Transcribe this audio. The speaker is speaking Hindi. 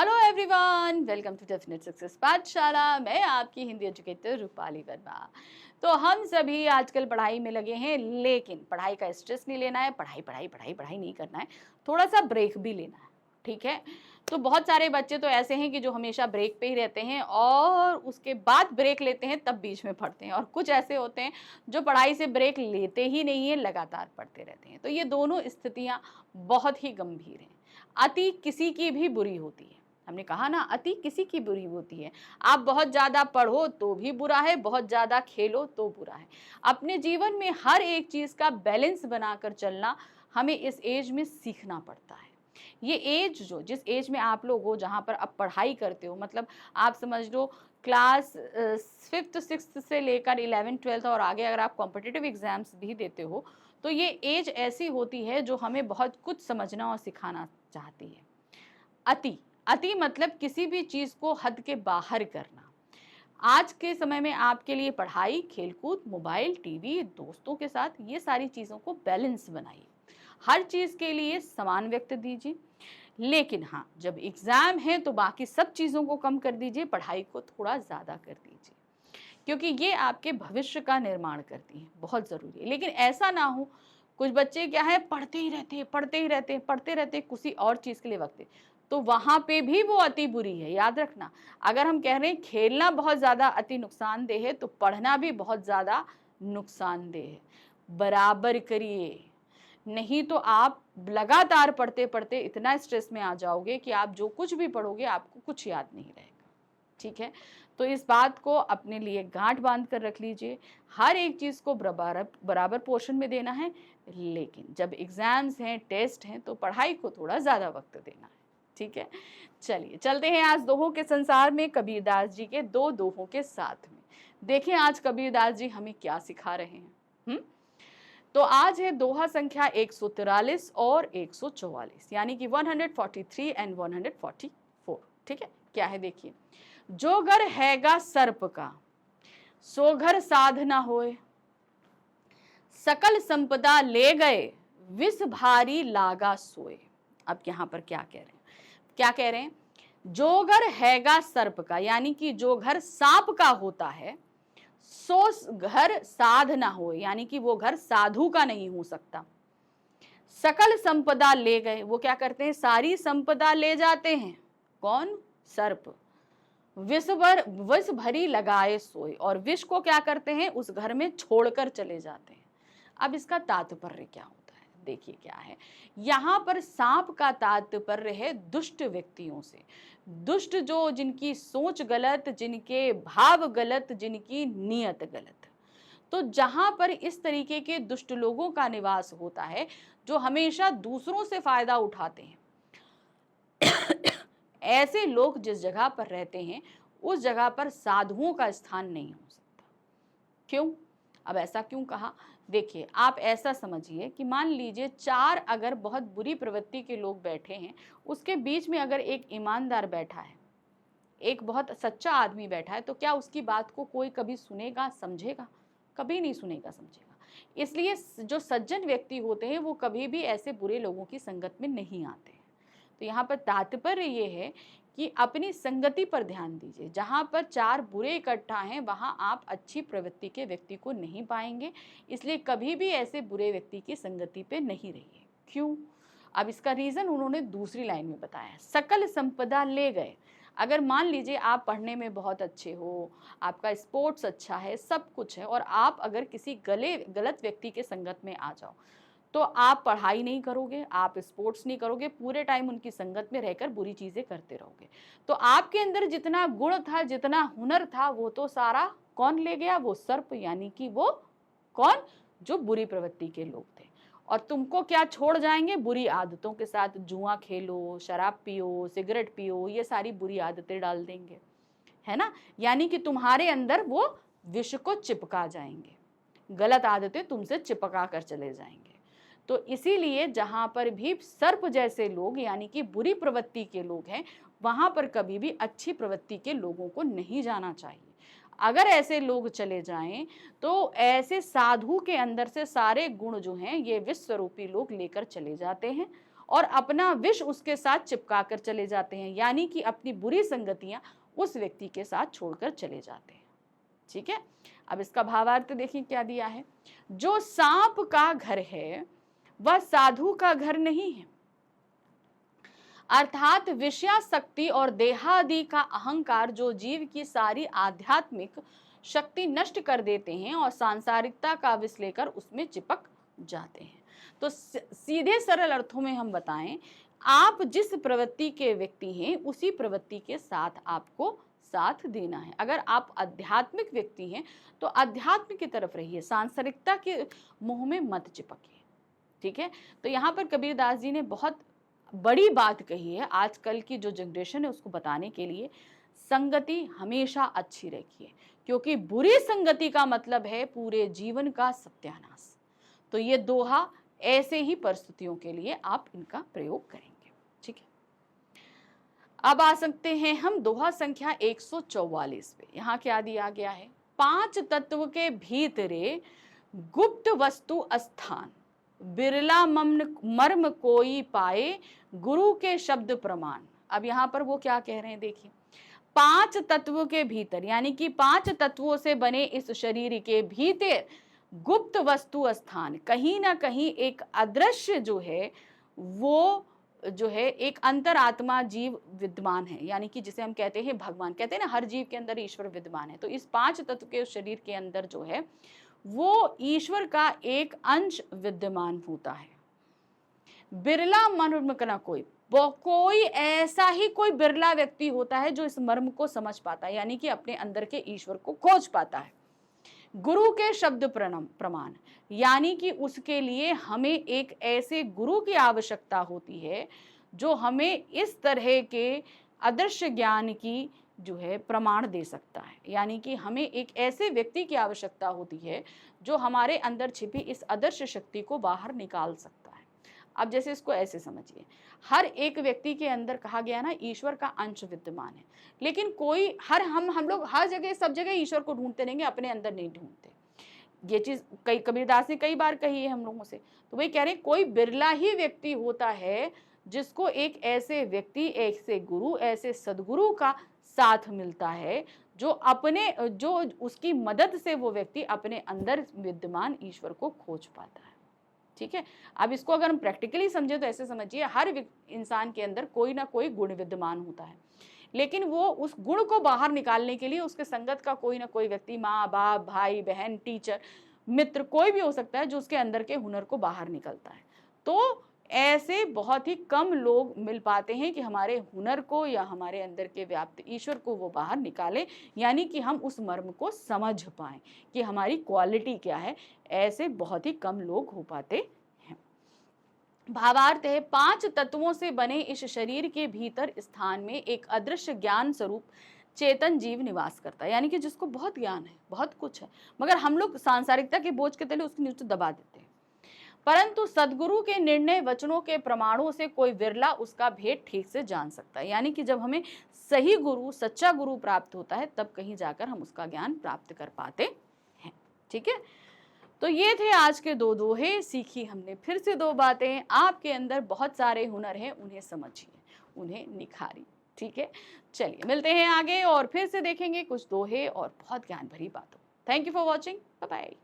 Hello everyone, welcome to Definite Success Pathshala. मैं आपकी हिंदी एजुकेटर रूपाली वर्मा। तो हम सभी आजकल पढ़ाई में लगे हैं, लेकिन पढ़ाई का स्ट्रेस नहीं लेना है, पढ़ाई पढ़ाई पढ़ाई पढ़ाई नहीं करना है, थोड़ा सा ब्रेक भी लेना है। ठीक है। तो बहुत सारे बच्चे तो ऐसे हैं कि जो हमेशा ब्रेक पे ही रहते हैं और उसके बाद ब्रेक लेते हैं तब बीच में पढ़ते हैं, और कुछ ऐसे होते हैं जो पढ़ाई से ब्रेक लेते ही नहीं है, लगातार पढ़ते रहते हैं। तो ये दोनों स्थितियां बहुत ही गंभीर हैं। अति किसी की भी बुरी होती है। हमने कहा ना, अति किसी की बुरी होती है। आप बहुत ज्यादा पढ़ो तो भी बुरा है, बहुत ज्यादा खेलो तो बुरा है। अपने जीवन में हर एक चीज का बैलेंस बनाकर चलना हमें इस एज में सीखना पड़ता है। ये एज जो जिस एज में आप लोग हो, जहां पर आप पढ़ाई करते हो, मतलब आप समझ लो क्लास 5th 6th से लेकर 11th 12th और आगे अगर आप कॉम्पिटिटिव एग्जाम्स भी देते हो, तो ये एज ऐसी होती है जो हमें बहुत कुछ समझना और सिखाना चाहती है। अति अति मतलब किसी भी चीज को हद के बाहर करना। आज के समय में आपके लिए पढ़ाई, खेलकूद, मोबाइल, टीवी, दोस्तों के साथ, ये सारी चीजों को बैलेंस बनाइए। हर चीज के लिए समान वक्त दीजिए। लेकिन हाँ, जब एग्जाम है तो बाकी सब चीजों को कम कर दीजिए, पढ़ाई को थोड़ा ज्यादा कर दीजिए, क्योंकि ये आपके भविष्य का निर्माण करती है, बहुत जरूरी है। लेकिन ऐसा ना हो, कुछ बच्चे क्या है, पढ़ते ही रहते हैं, पढ़ते ही रहते हैं, पढ़ते रहते हैं, किसी और चीज के लिए वक्त है, तो वहां पे भी वो अति बुरी है। याद रखना, अगर हम कह रहे हैं खेलना बहुत ज्यादा अति नुकसानदेह है, तो पढ़ना भी बहुत ज्यादा नुकसानदेह है। बराबर करिए, नहीं तो आप लगातार पढ़ते पढ़ते इतना स्ट्रेस में आ जाओगे कि आप जो कुछ भी पढ़ोगे आपको कुछ याद नहीं रहेगा। ठीक है। तो इस बात को अपने लिए गांठ बांध कर रख लीजिए। हर एक चीज को बराबर बराबर पोर्शन में देना है, लेकिन जब एग्जाम्स हैं, टेस्ट हैं, तो पढ़ाई को थोड़ा ज्यादा वक्त देना है। ठीक है। चलिए चलते हैं आज दोहों के संसार में, कबीरदास जी के दो दोहों के साथ में। देखें आज कबीरदास जी हमें क्या सिखा रहे हैं। तो आज है दोहा संख्या 143 और 144, यानी कि 143 एंड 144। ठीक है। क्या है देखिए। जो घर हैगा सर्प का, सो घर साध ना होए, सकल संपदा ले गए, विष भारी लागा सोए। अब यहां पर क्या कह रहे हैं, क्या कह रहे हैं, जो घर हैगा सर्प का, यानी कि जो घर सांप का होता है, सो घर साध ना हो, यानी कि वो घर साधु का नहीं हो सकता। सकल संपदा ले गए, वो क्या करते हैं, सारी संपदा ले जाते हैं। कौन? सर्प। विष भरी लगाए सोए, और विष को क्या करते हैं, उस घर में छोड़कर चले जाते हैं। अब इसका तात्पर्य क्या होता है, देखिए क्या है। यहां पर सांप का तात्पर्य है दुष्ट व्यक्तियों से। दुष्ट जो, जिनकी सोच गलत, जिनके भाव गलत, जिनकी नीयत गलत। तो जहां पर इस तरीके के दुष्ट लोगों का निवास होता है, जो हमेशा दूसरों से फायदा उठाते हैं, ऐसे लोग जिस जगह पर रहते हैं, उस जगह पर साधुओं का स्थान नहीं हो सकता। क्यों? अब ऐसा क्यों कहा? देखिए, आप ऐसा समझिए कि मान लीजिए 4 अगर बहुत बुरी प्रवृत्ति के लोग बैठे हैं, उसके बीच में अगर एक ईमानदार बैठा है, एक बहुत सच्चा आदमी बैठा है, तो क्या उसकी बात को कोई कभी सुनेगा, समझेगा? कभी नहीं सुनेगा, समझेगा। इसलिए जो सज्जन व्यक्ति होते हैं, वो कभी भी ऐसे बुरे लोगों की संगत में नहीं आते हैं। तो यहाँ पर तात्पर्य ये है कि अपनी संगति पर ध्यान दीजिए। जहाँ पर 4 बुरे इकट्ठा हैं, वहाँ आप अच्छी प्रवृत्ति के व्यक्ति को नहीं पाएंगे। इसलिए कभी भी ऐसे बुरे व्यक्ति की संगति पे नहीं रहिए। क्यों? अब इसका रीजन उन्होंने दूसरी लाइन में बताया, सकल संपदा ले गए। अगर मान लीजिए आप पढ़ने में बहुत अच्छे हो, आपका स्पोर्ट्स अच्छा है, सब कुछ है, और आप अगर किसी गलत व्यक्ति के संगत में आ जाओ, तो आप पढ़ाई नहीं करोगे, आप स्पोर्ट्स नहीं करोगे, पूरे टाइम उनकी संगत में रहकर बुरी चीजें करते रहोगे। तो आपके अंदर जितना गुण था, जितना हुनर था, वो तो सारा कौन ले गया? वो सर्प, यानी कि वो कौन? जो बुरी प्रवृत्ति के लोग थे। और तुमको क्या छोड़ जाएंगे? बुरी आदतों के साथ। जुआ खेलो, शराब पियो, सिगरेट पियो, ये सारी बुरी आदतें डाल देंगे, है ना। यानी कि तुम्हारे अंदर वो विष को चिपका जाएंगे, गलत आदतें तुमसे चिपका कर चले जाएंगे। तो इसीलिए जहां पर भी सर्प जैसे लोग, यानी कि बुरी प्रवृत्ति के लोग हैं, वहां पर कभी भी अच्छी प्रवृत्ति के लोगों को नहीं जाना चाहिए। अगर ऐसे लोग चले जाएं, तो ऐसे साधु के अंदर से सारे गुण जो हैं, ये विश्व स्वरूपी लोग लेकर चले जाते हैं, और अपना विष उसके साथ चिपका कर चले जाते हैं, यानी कि अपनी बुरी संगतियां उस व्यक्ति के साथ छोड़कर चले जाते हैं। ठीक है, अब इसका भावार्थ देखिए क्या दिया है। जो सांप का घर है वह साधु का घर नहीं है, अर्थात विषयासक्ति और देहादि का अहंकार जो जीव की सारी आध्यात्मिक शक्ति नष्ट कर देते हैं और सांसारिकता का विष लेकर उसमें चिपक जाते हैं। तो सीधे सरल अर्थों में हम बताएं, आप जिस प्रवृत्ति के व्यक्ति हैं उसी प्रवृत्ति के साथ आपको साथ देना है। अगर आप आध्यात्मिक व्यक्ति हैं तो अध्यात्म की तरफ रहिए, सांसारिकता के मोह में मत चिपकिए। ठीक है, तो यहाँ पर कबीरदास जी ने बहुत बड़ी बात कही है आजकल की जो जनरेशन है उसको बताने के लिए। संगति हमेशा अच्छी रखिए, क्योंकि बुरी संगति का मतलब है पूरे जीवन का सत्यानाश। तो ये दोहा ऐसे ही परिस्थितियों के लिए आप इनका प्रयोग करेंगे। ठीक है, अब आ सकते हैं हम दोहा संख्या 144 पे। यहाँ क्या दिया गया है, 5 तत्व के भीतरे गुप्त वस्तु स्थान, बिरला मर्म कोई पाए, गुरु के शब्द प्रमाण। अब यहाँ पर वो क्या कह रहे हैं देखिए, 5 तत्व के भीतर, यानी कि 5 तत्वों से बने इस शरीर के भीतर गुप्त वस्तु स्थान, कहीं ना कहीं एक अदृश्य जो है वो जो है एक अंतरात्मा जीव विद्यमान है, यानी कि जिसे हम कहते हैं भगवान। कहते हैं ना हर जीव के अंदर ईश्वर विद्यमान है। तो इस 5 तत्व के शरीर के अंदर जो है वो ईश्वर का एक अंश विद्यमान होता है। बिरला मर्म का कोई ऐसा ही कोई बिरला व्यक्ति होता है जो इस मर्म को समझ पाता है, यानी कि अपने अंदर के ईश्वर को खोज पाता है। गुरु के शब्द प्रमाण, यानी कि उसके लिए हमें एक ऐसे गुरु की आवश्यकता होती है जो हमें इस तरह के अदृश्य ज्ञान की जो है प्रमाण दे सकता है। यानी कि हमें एक ऐसे व्यक्ति की आवश्यकता होती है जो हमारे अंदर छिपी इस अदृश्य शक्ति को बाहर निकाल सकता है। अब जैसे इसको ऐसे समझिए, हर एक व्यक्ति के अंदर कहा गया ना ईश्वर का अंश विद्यमान है, लेकिन कोई हम लोग हर जगह सब जगह ईश्वर को ढूंढते रहेंगे, अपने अंदर नहीं ढूंढते। ये चीज कबीरदास ने कई बार कही है हम लोगों से। तो वही कह रहे हैं कोई बिरला ही व्यक्ति होता है जिसको एक ऐसे व्यक्ति, ऐसे गुरु, ऐसे सदगुरु का साथ मिलता है जो उसकी मदद से वो व्यक्ति अपने अंदर विद्यमान ईश्वर को खोज पाता है। ठीक है, अब इसको अगर हम प्रैक्टिकली समझे तो ऐसे समझिए, हर इंसान के अंदर कोई ना कोई गुण विद्यमान होता है, लेकिन वो उस गुण को बाहर निकालने के लिए उसके संगत का कोई ना कोई व्यक्ति, माँ बाप, भाई बहन, टीचर, मित्र, कोई भी हो सकता है जो उसके अंदर के हुनर को बाहर निकलता है। तो ऐसे बहुत ही कम लोग मिल पाते हैं कि हमारे हुनर को या हमारे अंदर के व्याप्त ईश्वर को वो बाहर निकाले, यानी कि हम उस मर्म को समझ पाएं कि हमारी क्वालिटी क्या है। ऐसे बहुत ही कम लोग हो पाते हैं। भावार्थ है, 5 तत्वों से बने इस शरीर के भीतर स्थान में एक अदृश्य ज्ञान स्वरूप चेतन जीव निवास करता है, यानी कि जिसको बहुत ज्ञान है, बहुत कुछ है, मगर हम लोग सांसारिकता के बोझ के तले उसकी नीचे दबा देते हैं। परंतु सदगुरु के निर्णय वचनों के प्रमाणों से कोई विरला उसका भेद ठीक से जान सकता है, यानी कि जब हमें सही गुरु, सच्चा गुरु प्राप्त होता है तब कहीं जाकर हम उसका ज्ञान प्राप्त कर पाते हैं। ठीक है, तो ये थे आज के 2 दोहे। सीखी हमने फिर से 2 बातें। आपके अंदर बहुत सारे हुनर हैं, उन्हें समझिए, उन्हें निखारिए। ठीक है, चलिए मिलते हैं आगे और फिर से देखेंगे कुछ दोहे और बहुत ज्ञान भरी बातों। Thank you for watching, bye bye.